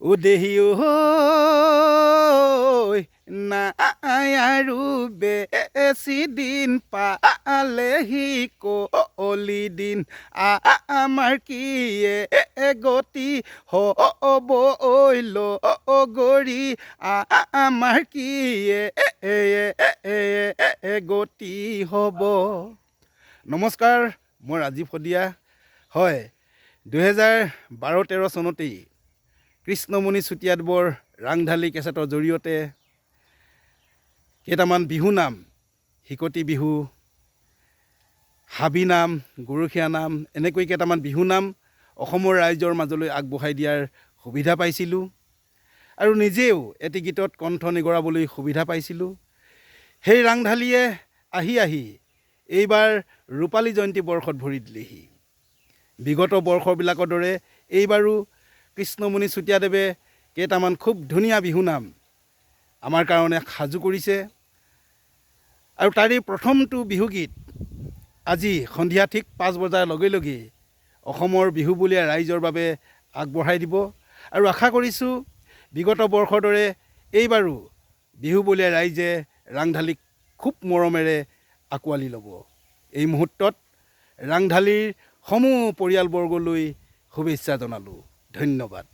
উদেহি নাই আৰু বেছি দিন পালেহি কলি দিন আমাৰ কি গতি হ'ব লগৰী আমাৰ কি গতি হ'ব। নমস্কাৰ, মই ৰাজীৱ শদিয়া। হয়, 2012-13 চনতেই কৃষ্ণমণি চুতীয়াদেৱৰ ৰাংঢালী কেছেটৰ জৰিয়তে কেইটামান বিহু নাম, হিকতি বিহু, হাবি নাম, গৰখীয়া নাম, এনেকৈ কেইটামান বিহু নাম অসমৰ ৰাইজৰ মাজলৈ আগবঢ়াই দিয়াৰ সুবিধা পাইছিলোঁ আৰু নিজেও এটি গীতত কণ্ঠ নিগৰাবলৈ সুবিধা পাইছিলোঁ। সেই ৰাংঢালীয়ে আহি এইবাৰ ৰূপালী জয়ন্তী বৰ্ষত ভৰি দিলেহি। বিগত বৰ্ষবিলাকৰ দৰে এইবাৰো কৃষ্ণমণি চুতীয়াদেৱে কেইটামান খুব ধুনীয়া বিহু নাম আমাৰ কাৰণে সাজু কৰিছে আৰু তাৰে প্ৰথমটো বিহুগীত আজি সন্ধিয়া ঠিক 5 বজাৰ লগে লগে অসমৰ বিহুবলীয়া ৰাইজৰ বাবে আগবঢ়াই দিব আৰু আশা কৰিছোঁ বিগত বৰ্ষৰ দৰে এইবাৰো বিহুবলীয়া ৰাইজে ৰাংঢালীক খুব মৰমেৰে আঁকোৱালি ল'ব। এই মুহূৰ্তত ৰাংঢালীৰ সমূহ পৰিয়ালবৰ্গলৈ শুভেচ্ছা জনালোঁ। ধন্যবাদ।